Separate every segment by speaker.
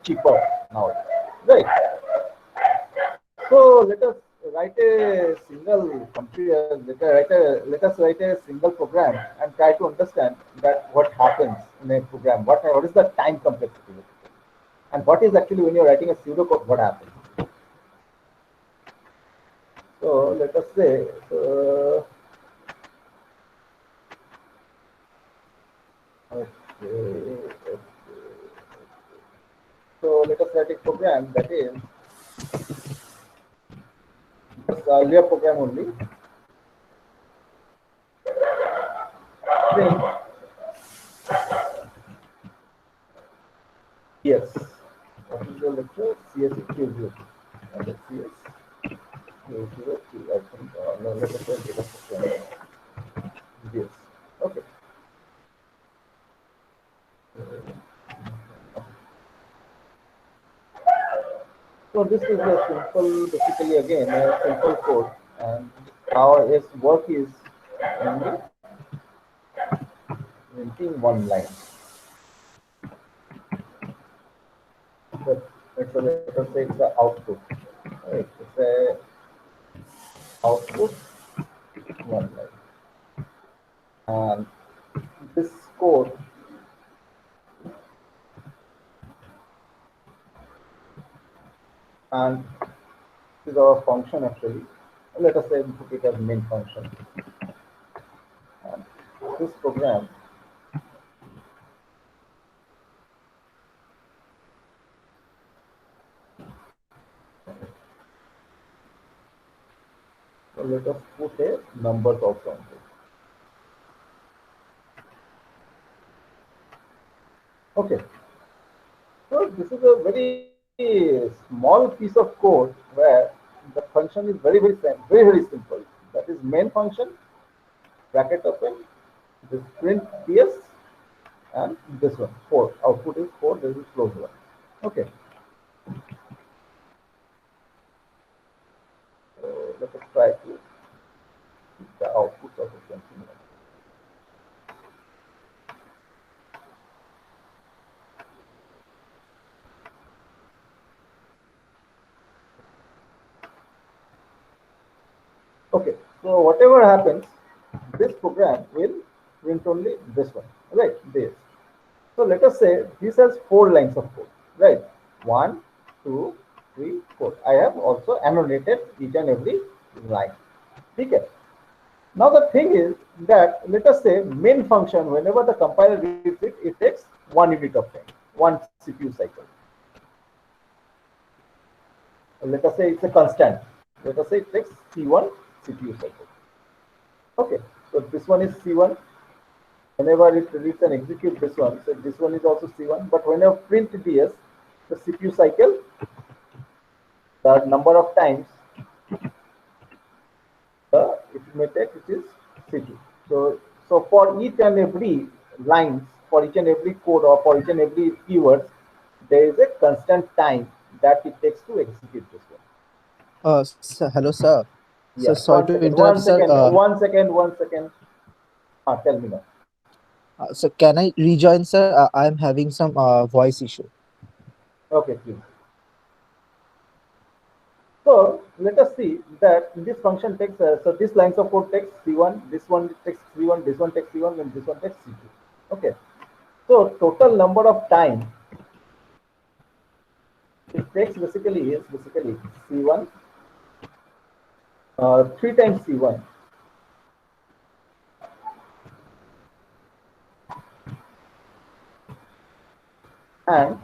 Speaker 1: cheaper now, right? So let us write a single computer. Let us write a single program and try to understand that what happens in a program. What is the time complexity, and what is actually when you're writing a pseudocode, what happens. So let us say, okay, so let us write a program that is just earlier program only. Print yes. What is the lecture? CS302. And the CS302. I think. No, let us write data structure. Yes. Okay. So this is a simple, basically again a simple code, and how its work is only printing one line. But let us say it's the output. Right? It's a output one line, and this code and this is our function actually. Let us say we put it as main function. And this program, so let us put a numbers also. Okay, so this is a very small piece of code where the function is very simple. That is main function, bracket open, this print ps, and this one 4. Output is 4. This is close one. Okay, so let us try to the output of the same. Okay, so whatever happens, this program will print only this one, right? This. So let us say this has 4 lines of code, right? One, two, three, four. I have also annotated each and every line. Okay. Now the thing is that let us say main function, whenever the compiler reads it, it takes 1 unit of time, one CPU cycle. Let us say it's a constant. Let us say it takes C1 CPU cycle. Okay, so this one is C1. Whenever it reads and execute this one, so this one is also C1. But whenever print DS, the CPU cycle, the number of times it may take, which is C2. So for each and every lines, for each and every code or for each and every keywords, there is a constant time that it takes to execute this one.
Speaker 2: Hello, sir. So
Speaker 1: Yeah,
Speaker 2: sorry
Speaker 1: one
Speaker 2: to
Speaker 1: second,
Speaker 2: interrupt,
Speaker 1: one
Speaker 2: sir.
Speaker 1: second, one second, one second. Tell me now.
Speaker 2: So can I rejoin, sir? I'm having some voice issue.
Speaker 1: Okay, please. So let us see that this function takes, so this lines of code takes C1, this one takes C1, this one takes C1, and this one takes C2. Okay. So total number of time it takes basically is basically C1, 3 times C1 and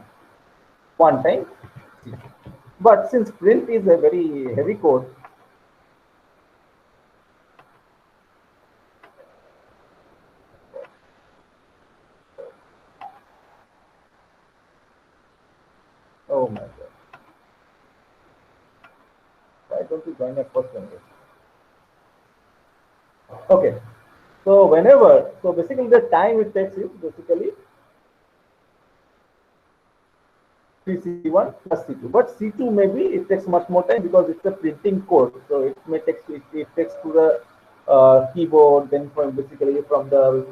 Speaker 1: 1 time C2. But since print is a very heavy code, oh my god, why don't you join a first language? Okay. So whenever, so basically the time it takes is basically 3C1 plus C2. But C2 maybe it takes much more time because it's a printing code. So it may take it takes to the keyboard, then from basically from the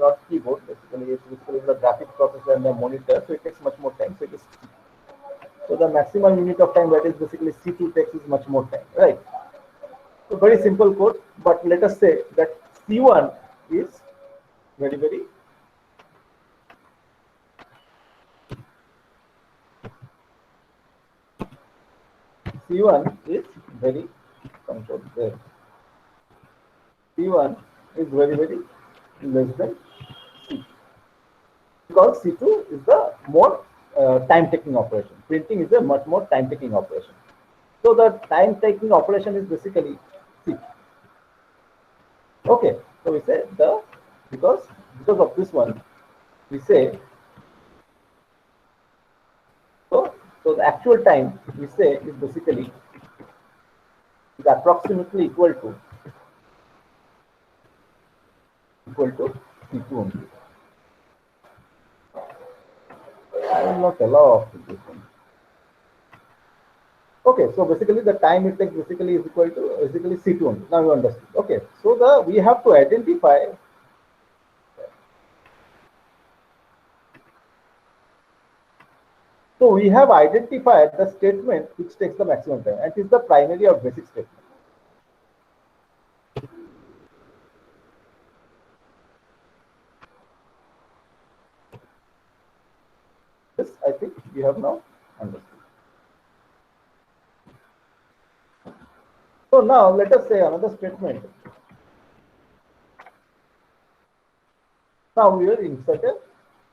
Speaker 1: not keyboard, basically it's basically the graphic processor and the monitor, so it takes much more time. So it is, so the maximum unit of time that is basically C2 takes is much more time, right? So very simple code, but let us say that C1 is very C1 is very controlled there. C1 is very less than C2 because C2 is the more time-taking operation. Printing is a much more time-taking operation. So the time-taking operation is basically C2. Okay, so we say the because of this one, we say so the actual time we say is basically is approximately equal to C2 only. I will not allow this one. Okay, so basically the time it takes basically is equal to basically C2 only. Now you understand. Okay, so we have to identify. So we have identified the statement which takes the maximum time, and it is the primary or basic statement. This I think we have now understood. So now let us say another statement. Now we will insert a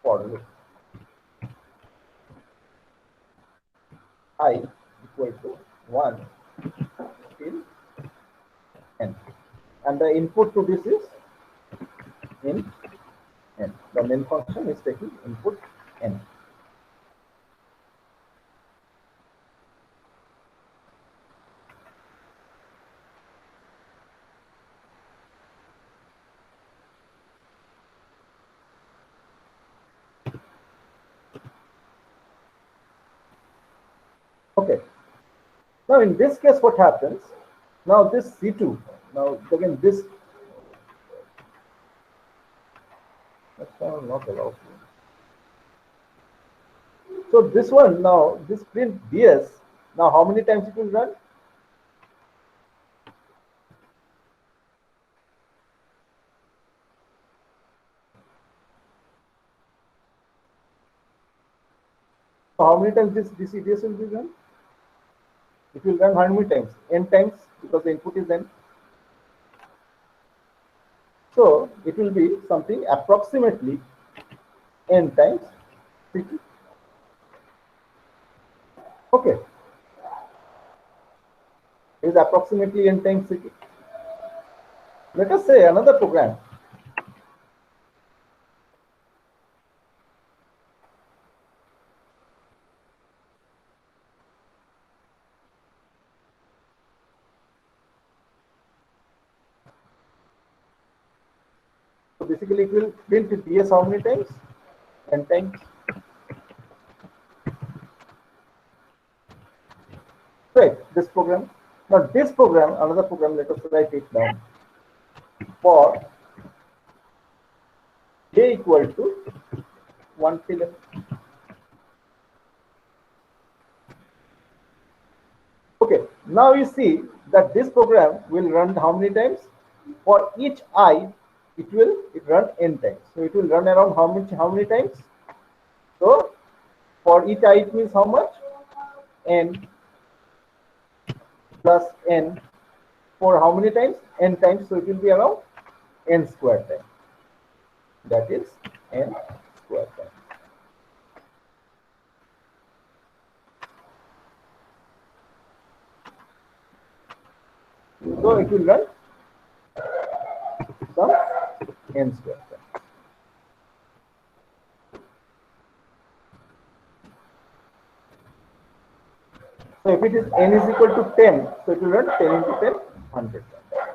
Speaker 1: for loop. I equal to 1 till n. And the input to this is int n. The main function is taking input n. Okay. Now in this case, what happens? Now this C2, now again this, that's not allowed. So this one now, this print DS, now how many times it will run? So how many times this EDS will be run? It will run how many times? N times because the input is n. So it will be something approximately n times C2. Okay. It is approximately n times C2. Let us say another program. So basically it will print DS how many times? N times. Right, this program. Now this program, another program, let us write it down. For j equal to 1 till n. Okay, now you see that this program will run how many times? For each I, it will run n times. So it will run around how many times? So for each I, it means how much? N plus n. For how many times? N times. So it will be around n square time. That is n square time. So it will run some n square time. So if it is n is equal to 10, so it will run 10 into 10, 100 times.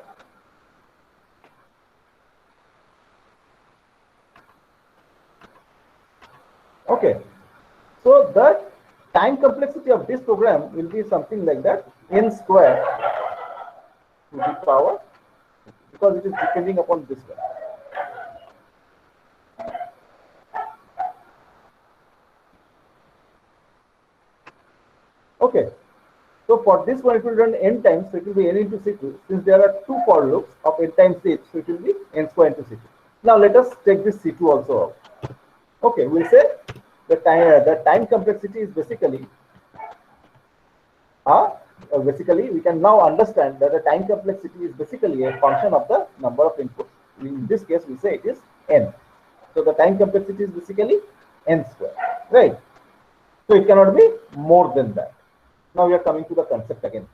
Speaker 1: Okay. So the time complexity of this program will be something like that, n square to the power because it is depending upon this one. Okay, so for this one it will run n times, so it will be n into c2. Since there are two for loops of n times each, so it will be n square into c2. Now let us take this c2 also out. Okay, we'll say the time complexity is basically basically we can now understand that the time complexity is basically a function of the number of inputs. In this case, we say it is n. So the time complexity is basically n square, right? So it cannot be more than that. Now we are coming to the concept again.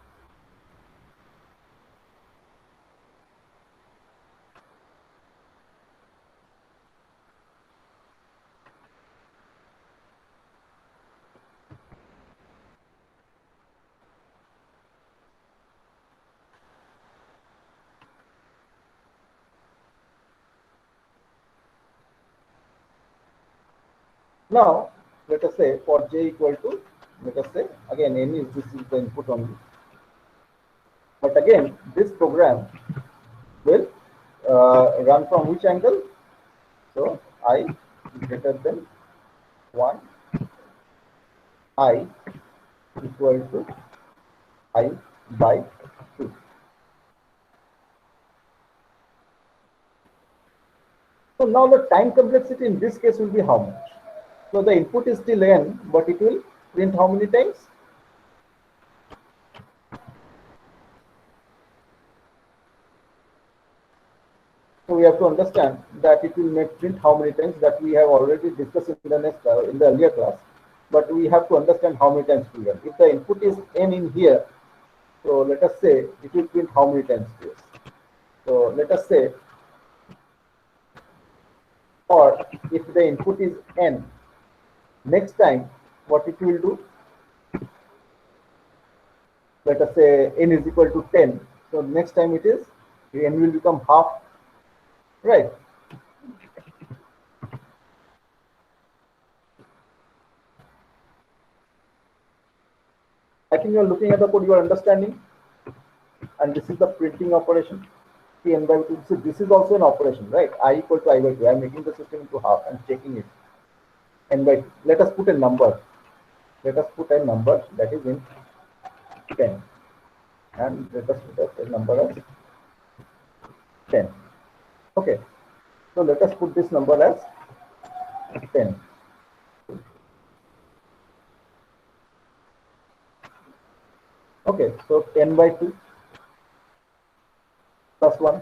Speaker 1: Now let us say for j equal to, let us say again n is, this is the input only. But again, this program will run from which angle? So I greater than 1, I equal to I by 2. So now the time complexity in this case will be how much? So the input is still n, but it will print how many times? So we have to understand that it will make print how many times, that we have already discussed in the next in the earlier class. But we have to understand how many times to run. If the input is n in here, so let us say it will print how many times this. So let us say, or if the input is n, next time what it will do, let us say n is equal to 10. So next time it is, n will become half, right? I think you are looking at the code, you are understanding. And this is the printing operation, t n by 2. So this is also an operation, right? I equal to I by 2. I am making the system into half and checking it. N by 2. Let us put a number. Let us put a number that is in 10. And let us put a number as 10. Okay. So let us put this number as 10. Okay. So 10 by 2 plus 1.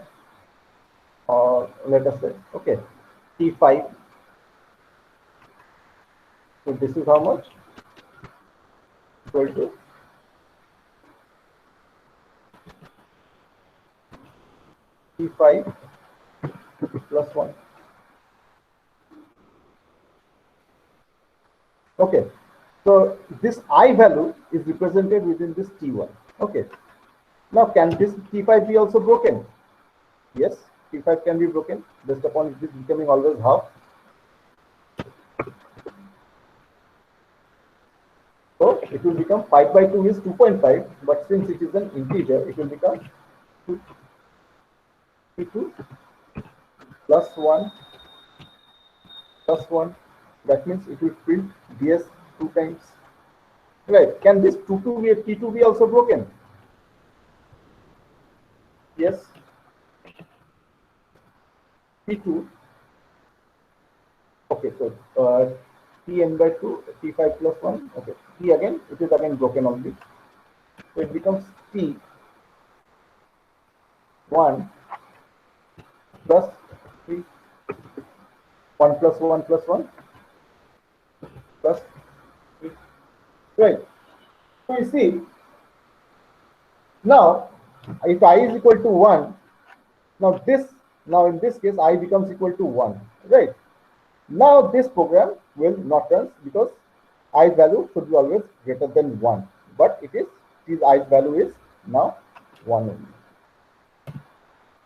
Speaker 1: Or let us say, okay, T5. So this is how much? Equal to T5 plus 1. Okay. So this I value is represented within this T1. Okay. Now can this T5 be also broken? Yes, T5 can be broken based upon it is becoming always half. So it will become 5 by 2 is 2.5, but since it is an integer, it will become 2 plus 1 plus 1. That means it will print ds 2 times. Right. Can this T2 be also broken? Yes. T2. Okay, so Tn by 2, T5 plus 1. Okay, T again, it is again broken only. So it becomes T1 plus 3, 1 plus 1 plus 1 plus 3. Right. So you see, now if I is equal to 1, now in this case I becomes equal to 1. Right. Now this program will not run because I value should be always greater than 1. But it is, this I value is now 1 only.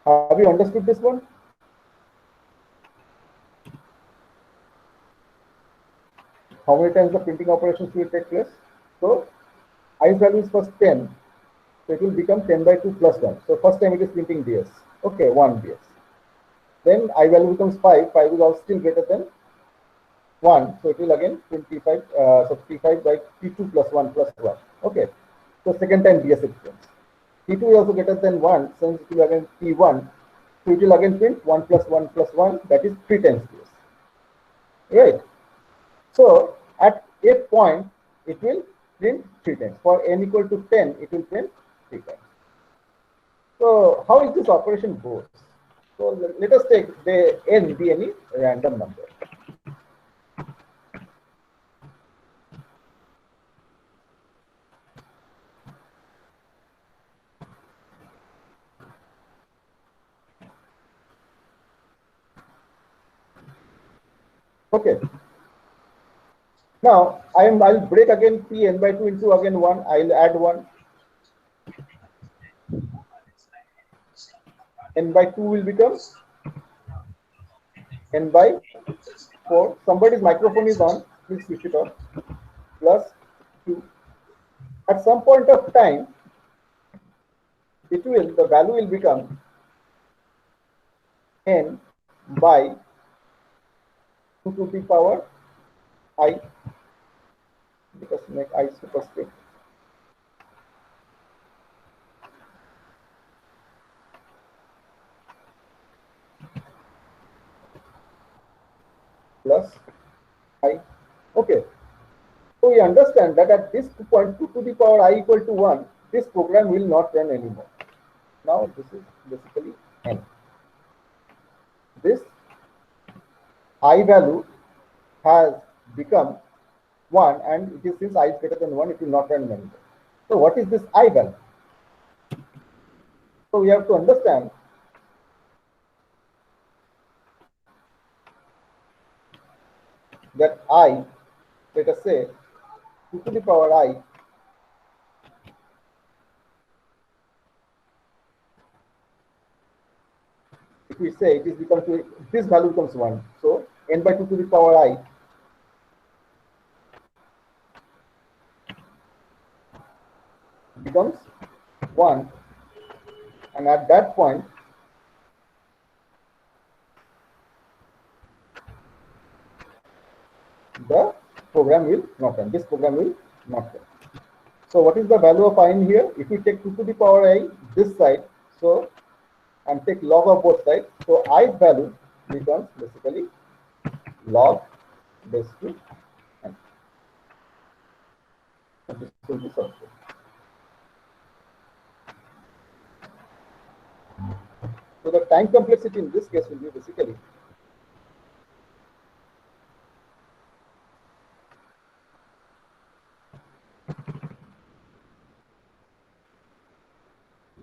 Speaker 1: Have you understood this one? How many times the printing operations will take place? So I value is first 10. So it will become 10 by 2 plus 1. So first time it is printing ds. Okay, 1 ds. Then I value becomes 5. 5 is also still greater than 1. So it will again 25, so 55 by T2 plus 1 plus 1. Okay. So second time ds it prints. T2 is also greater than 1, since it will again T1. So it will again print 1 plus 1 plus 1, that is 3 times ds. Right. So at a point, it will print 3 times. For n equal to 10, it will print 3 times. So how is this operation goes? So let us take the n be any random number. Okay. Now I'll break again p n by 2 into again 1. I'll add 1. N by 2 will become n by 4. Somebody's microphone is on. Please switch it off. Plus 2. At some point of time, the value will become n by 2 to the power I, because make I superscript, plus I. Okay. So we understand that at this point 2 to the power I equal to 1, this program will not run anymore. Now this is basically n. This I value has become 1, and it is, since I is greater than 1, it will not run anymore. So what is this I value? So we have to understand that I, let us say 2 to the power I, if we say it is become to, this value becomes 1. So n by 2 to the power I becomes 1, and at that point the program will not run. This program will not run. So what is the value of I in here? If we take 2 to the power I this side, so and take log of both sides, so I value becomes basically log base 2 n. This will be substituted. So the time complexity in this case will be basically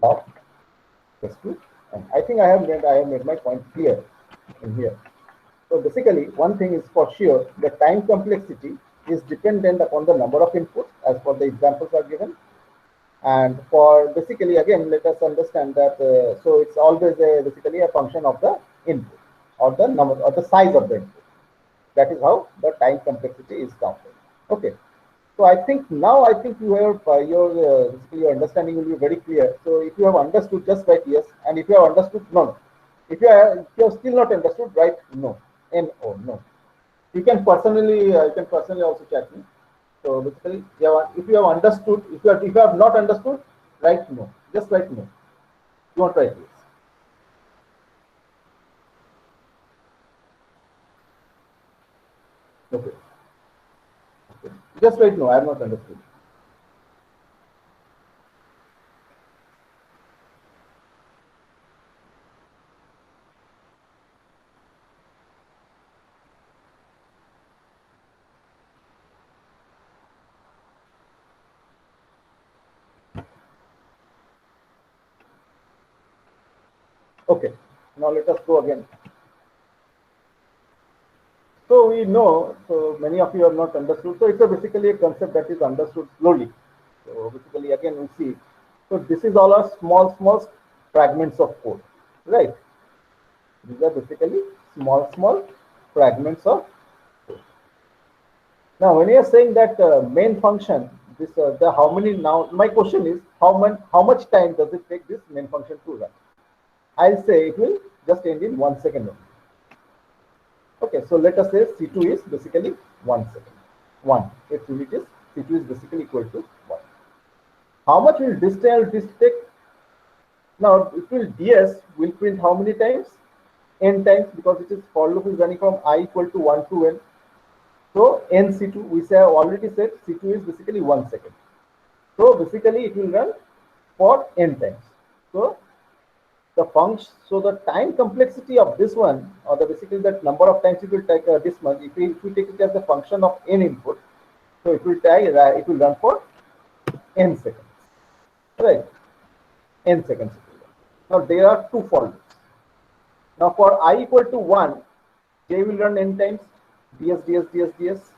Speaker 1: log base 2 n. I think I have made my point clear in here. So basically, one thing is for sure, the time complexity is dependent upon the number of inputs, as per the examples are given. And for basically, again, let us understand that, so it's always basically a function of the input, or the number, or the size of the input. That is how the time complexity is counted. Okay. So I think now, I think you have your understanding will be very clear. So if you have understood, just write yes, and if you have understood, no. If you have still not understood, write no, n or no. You can personally also chat me. So basically, if you have understood, if you have not understood, write no. Just write no. You won't write yes. Okay. Just write no. I have not understood. Okay. Now let us go again. So we know, so many of you have not understood. So it's basically a concept that is understood slowly. So basically, again, we see. So this is all our small fragments of code, right? These are basically small fragments of code. Now, when you are saying that main function, this the how many, now my question is how much time does it take this main function to run? I'll say it will just end in 1 second only. Okay, so let us say C2 is basically 1 second. 1. Its unit is C2 is basically equal to 1. How much will this take? Now it will DS will print how many times? N times, because it is for loop is running from I equal to 1 to N. So N C2, we have already said C2 is basically 1 second. So basically it will run for N times. So the time complexity of this one, or the basically that number of times it will take this much. If we take it as a function of N input, so it will run for N seconds, right? N seconds. Now there are two for loops. Now for I equal to 1, J will run N times, ds ds ds ds.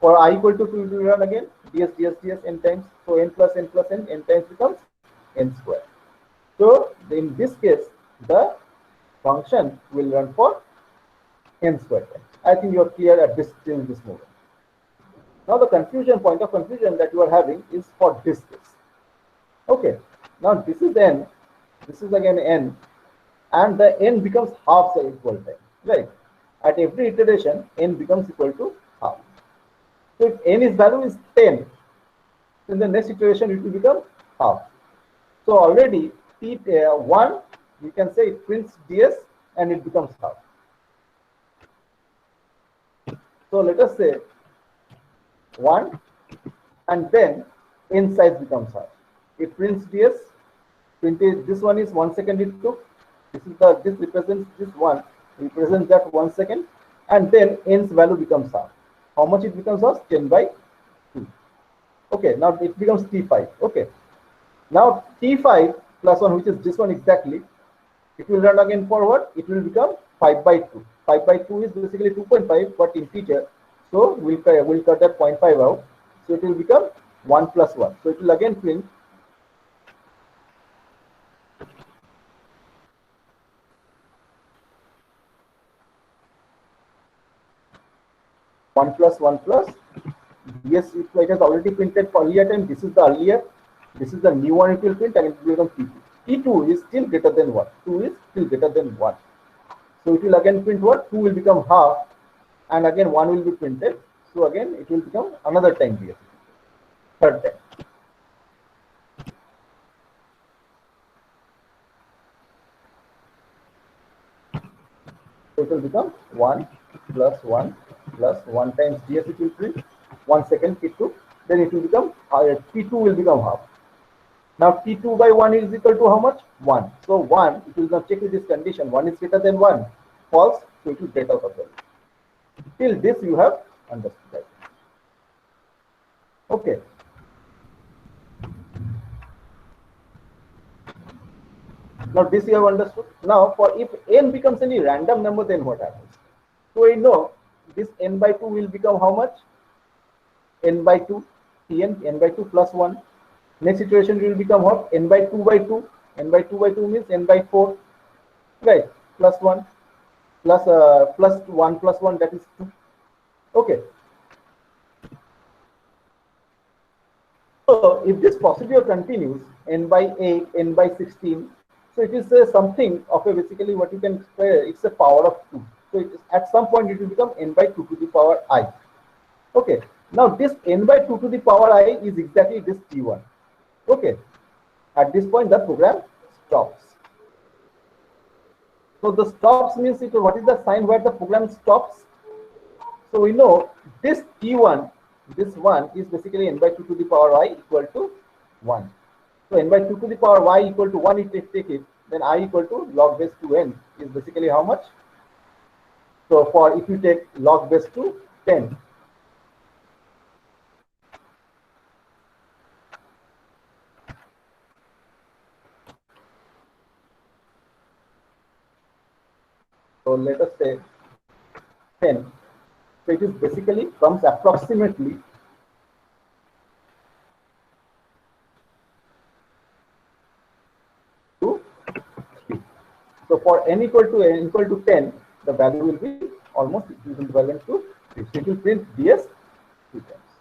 Speaker 1: For I equal to 2, it will run again, ds ds ds N times. So N plus N plus N, N times becomes N square. So in this case, the function will run for N square times. I think you are clear at this till this moment. Now the point of confusion that you are having is for this case. Okay, now this is N, this is again N, and the N becomes half the equal time, right? At every iteration, N becomes equal to half. So if N's value is 10, in the next iteration it will become half. So already T1, we can say it prints DS and it becomes half. So let us say 1, and then N size becomes half. It prints DS, printed this one is 1 second it took. This represents this one, represents that 1 second, and then N's value becomes half. How much it becomes half? 10 by 2. Okay, now it becomes T5. Okay. Now T5 plus 1, which is this one exactly, it will run again forward, it will become 5 by 2. 5 by 2 is basically 2.5, but integer. So we'll cut that 0.5 out. So it will become 1 plus 1. So it will again print 1 plus 1 plus. Yes, it has already printed for earlier time. This is the earlier. This is the new one it will print, and it will become T2. T2 is still greater than 1. 2 is still greater than 1. So it will again print what? 2 will become half, and again 1 will be printed. So again it will become another time DS. Third time. So it will become 1 plus 1 plus 1 times DS it will print. 1 second T2. Then it will become T2 will become half. Now T2 by 1 is equal to how much? 1. So 1, it will now check with this condition. 1 is greater than 1. False, so it will get out of the loop. Till this you have understood that. Okay. Now this you have understood. Now for if N becomes any random number, then what happens? So we know this N by 2 will become how much? N by 2, Tn, N by 2 plus 1. Next iteration will become what? N by 2 by 2. N by 2 by 2 means N by 4. Right? Plus 1. Plus 1 plus 1, that is 2. Okay. So if this procedure continues, N by 8, N by 16, so it is something of a basically what you can say, it's a power of 2. So it is, at some point it will become N by 2 to the power I. Okay. Now this N by 2 to the power I is exactly this T1. Okay. At this point the program stops. So the stops means what is the sign where the program stops? So we know this T1, this one is basically N by 2 to the power I equal to 1. So N by 2 to the power Y equal to 1, if they take it, then I equal to log base 2N is basically how much? So for if you take log base to 10. So let us say 10. So it is basically comes approximately to 3. So for n equal to 10, the value will be almost equivalent to 3. So it will print DS 3 times.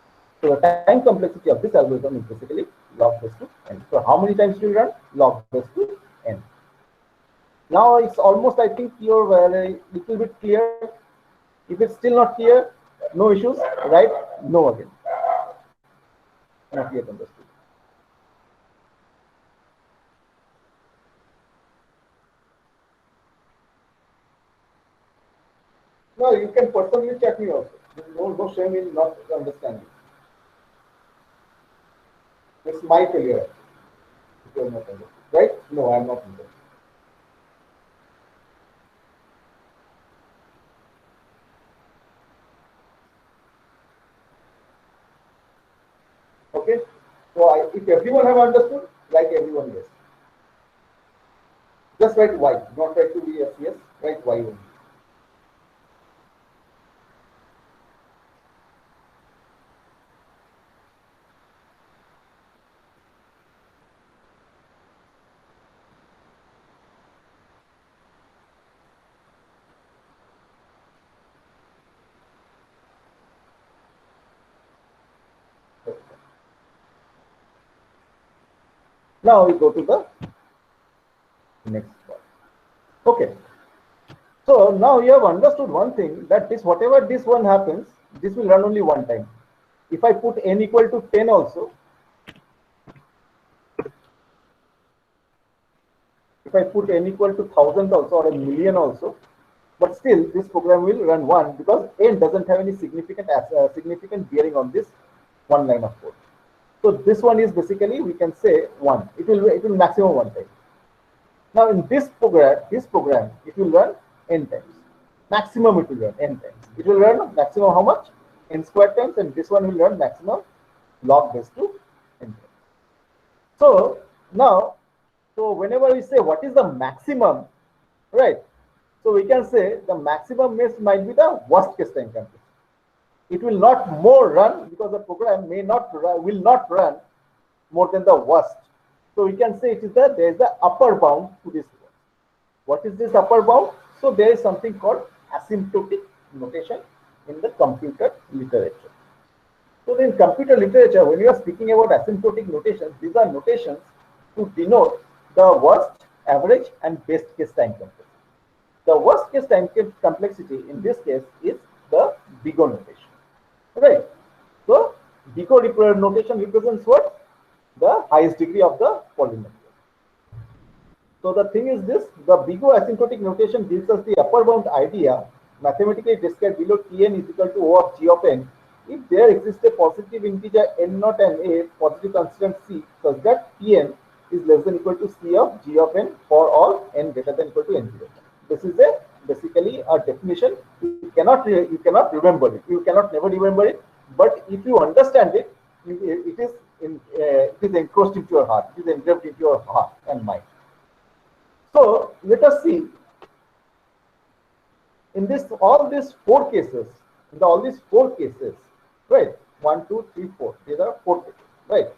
Speaker 1: So the time complexity of this algorithm is basically log base to n. So how many times it will run? Log base to n. Now it's almost, I think you're a little bit clear. If it's still not clear, no issues, right? No again. Not yet understood. No, you can personally chat me also. There's no shame in not understanding. It's my failure if you're not understood. Right? No, I'm not understood. Okay? So if everyone have understood, like everyone, yes. Just write Y. Not write to be yes, yes. Write Y only. Okay. Now we go to the next part. Okay. So now you have understood one thing, that this whatever this one happens, this will run only one time. If I put n equal to 10 also, if I put n equal to 1000 also or a million also, but still this program will run one because n doesn't have any significant bearing on this one line of code. So this one is basically, we can say, one. It will maximum one time. Now in this program, it will run n times. Maximum it will run n times. It will run maximum how much? N square times, and this one will run maximum log base to n times. So now, so whenever we say what is the maximum, right? So we can say the maximum might be the worst case time complexity. It will not more run because the program will not run more than the worst. So we can say it is there is the upper bound to this. What is this upper bound? So there is something called asymptotic notation in the computer literature. So in computer literature, when you are speaking about asymptotic notations, these are notations to denote the worst, average, and best case time complexity. The worst case time complexity in this case is the BIGO notation, right? So BIGO notation represents what? The highest degree of the polynomial. So the thing is this, the BIGO asymptotic notation gives us the upper bound idea, mathematically described below Tn is equal to O of G of n, if there exists a positive integer n naught and a positive constant c, such that Tn is less than equal to c of G of n for all n greater than equal to n0. This is basically a definition. You cannot remember it. You cannot never remember it. But if you understand it, it is encroached into your heart. It is engraved into your heart and mind. So let us see in all these four cases, right? 1, 2, 3, 4. These are four cases, right?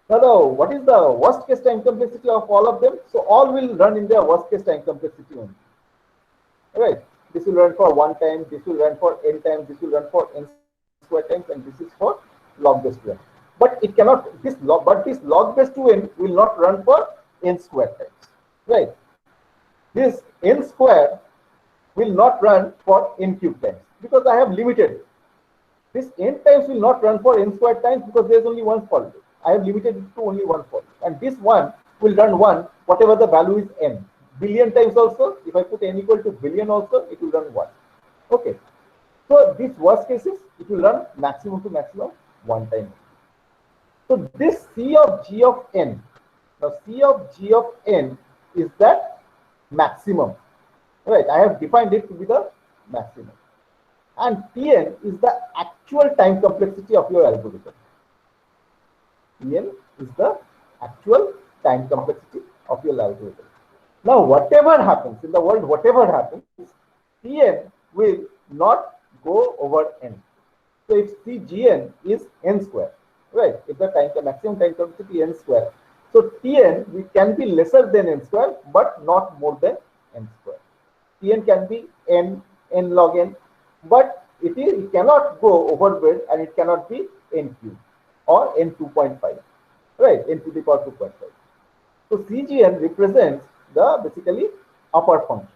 Speaker 1: Now, what is the worst case time complexity of all of them? So all will run in their worst case time complexity only, right? This will run for one time. This will run for n times. This will run for n square times, and this is for log base to n. But it cannot this log base to n will not run for n square times. Right. This n square will not run for n cube times because I have limited it. This n times will not run for n square times because there is only one for loop. I have limited it to only one for loop. And this one will run one, whatever the value is n. Billion times also, if I put n equal to billion also, it will run one. Okay. So these worst cases, it will run maximum to maximum one time. So this C of G of n, now C of G of n is that maximum, right? I have defined it to be the maximum, and Tn is the actual time complexity of your algorithm. Tn is the actual time complexity of your algorithm. Now whatever happens in the world, whatever happens, Tn will not go over n. So if Cgn is n square, right? If the maximum time complexity n square, so Tn can be lesser than n square, but not more than n square. Tn can be n log n, but it cannot go overboard, and it cannot be n cube or n 2.5, right? N to the power 2.5. So Cgn represents basically upper function.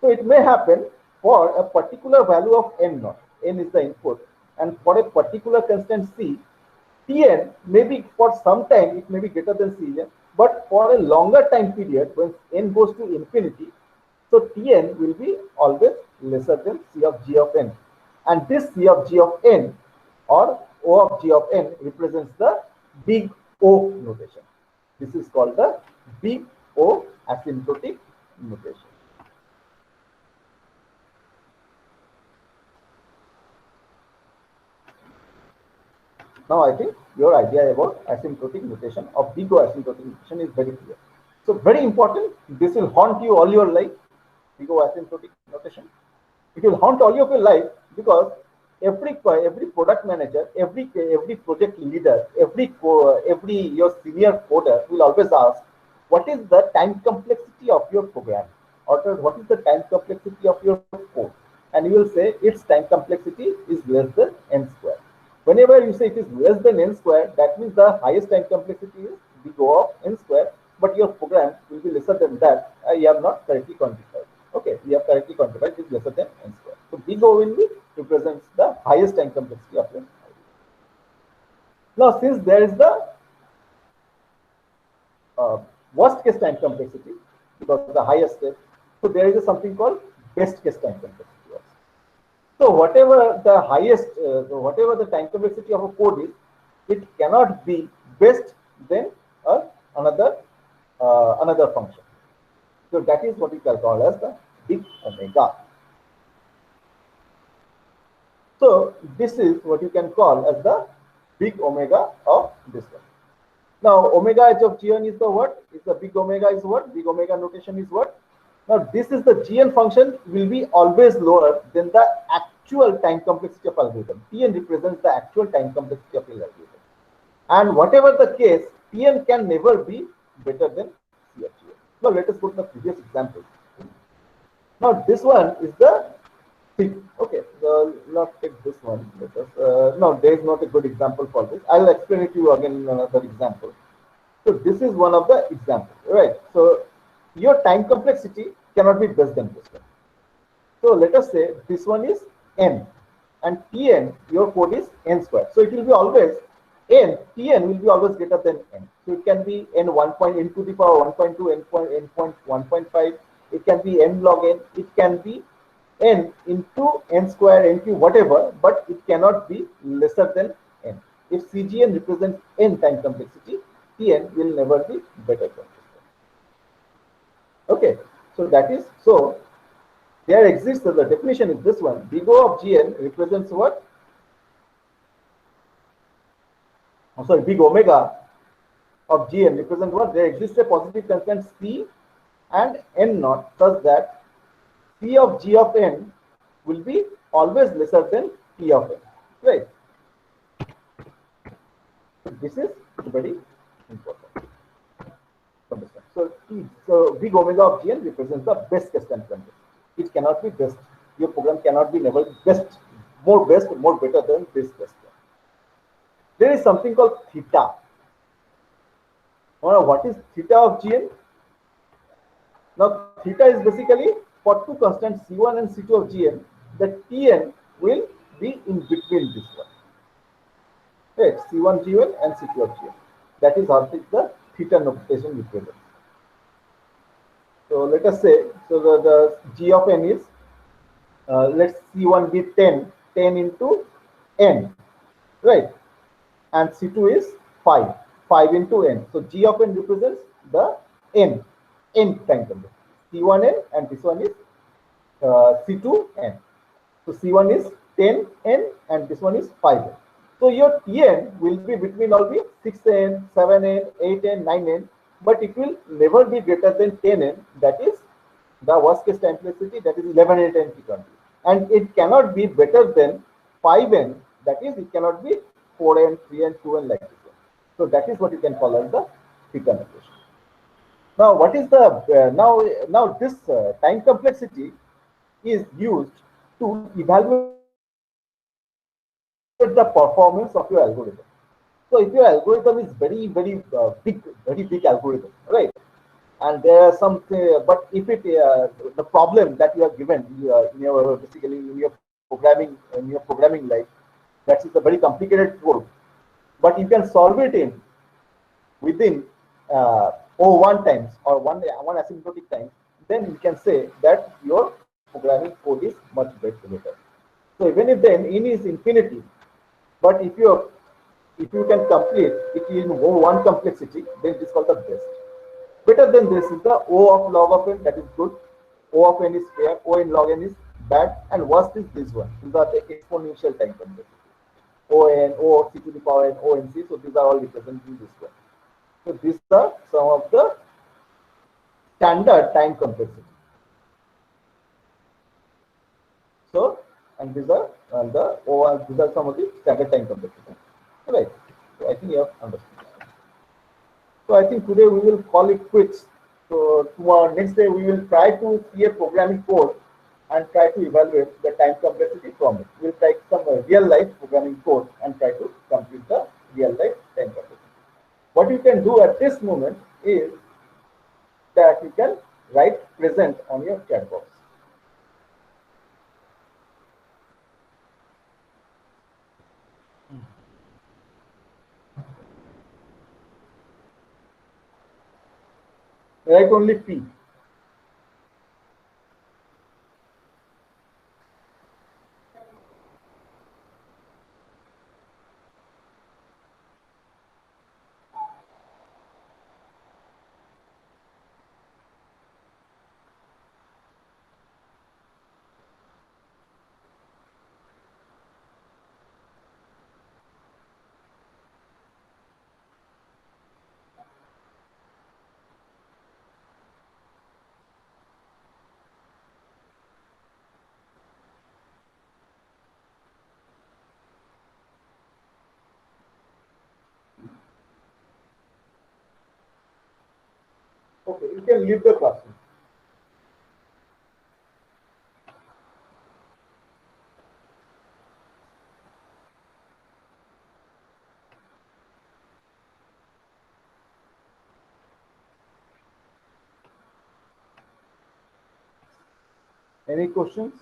Speaker 1: So it may happen for a particular value of n naught, n is the input, and for a particular constant c, Tn may be for some time it may be greater than Cn, but for a longer time period when n goes to infinity, so Tn will be always lesser than C of g of n. And this C of g of n or O of g of n represents the big O notation. This is called the big O asymptotic notation. Now I think your idea about asymptotic notation or big O asymptotic notation is very clear. So very important, this will haunt you all your life, big O asymptotic notation. It will haunt all of your life because every product manager, every project leader, every your senior coder will always ask, what is the time complexity of your program, or what is the time complexity of your code, and you will say its time complexity is less than n square. Whenever you say it is less than n square, that means the highest time complexity is big O of n square, but your program will be lesser than that. You have not correctly quantified. Okay, we have correctly quantified is lesser than n square. So big O will be represents the highest time complexity of your idea. Now, since there is the uh, worst case time complexity because the highest step, so there is something called best case time complexity also. So whatever the highest, whatever the time complexity of a code is, it cannot be best than another another function. So that is what we can call as the big omega. So this is what you can call as the big omega of this one. Now omega h of gn is the what? Is the big omega is what? Big omega notation is what? Now this is the gn function will be always lower than the actual time complexity of algorithm. Tn represents the actual time complexity of your algorithm. And whatever the case, Tn can never be better than C of gn. Now let us go to the previous example. Now this one is the okay. Not take this one. Let us. No, there is not a good example for this. I will explain it to you again in another example. So this is one of the examples, right? So your time complexity cannot be less than this one. So let us say this one is n, and Tn, your code is n squared. So it will be always Tn will be always greater than n. So it can be n 1 point n to the power 1.2, n point 1.5. It can be n log n. It can be n into n square, n cube, whatever, but it cannot be lesser than n. If CGN represents n time complexity, Tn will never be better than this. Okay, so that is so. There exists the definition is this one. Big O of Gn represents what? Oh, sorry, big omega of Gn represents what? There exists a positive constant C and n naught such that C of g of n will be always lesser than P of n. Right? This is very important. So big omega of Gn represents the best case time complexity. It cannot be best. Your program cannot be never best, more better than this best. There is something called theta. What is theta of Gn? Now theta is basically for two constants C1 and C2 of Gn, the Tn will be in between this one. Right, C1 G1 and C2 of Gn. That is how the theta notation represents. So let us say, so the G of n is, let C1 be 10 into n, right? And C2 is 5 into n. So G of n represents the n time complexity. C1n and this one is C2n. So C1 is 10n and this one is 5n. So your Tn will be between all be 6n, 7n, 8n, 9n, but it will never be greater than 10n, that is the worst case time complexity, that is 11n, 10, 20. And it cannot be better than 5n, that is it cannot be 4n, 3n, 2n like this. So that is what you can call as the theta notation. Now what is the, now this time complexity is used to evaluate the performance of your algorithm. So if your algorithm is very big algorithm, right? and there are some, but if it the problem that you are given in your basically in your programming life, that is a very complicated code, but you can solve it in within O1 times or one asymptotic times, then you can say that your programming code is much better. So even if the n is infinity, but if you can complete it in O1 complexity, then it is called the best. Better than this is the O of log of n, that is good. O of n is fair, O in log n is bad, and worst is this one. These are the exponential time complexity. O n, O of c to the power n, O n c. So these are all representing this one. So these are some of the standard time complexity. So, and these are these are some of the standard time complexity. Right. So I think you have understood. So I think today we will call it quits. So tomorrow, next day, we will try to see a programming code and try to evaluate the time complexity from it. We'll try some real life programming code and try to compute the real life time complexity. What you can do at this moment is that you can write present on your chat box. Write only P. Okay, you can leave the classroom. Any questions?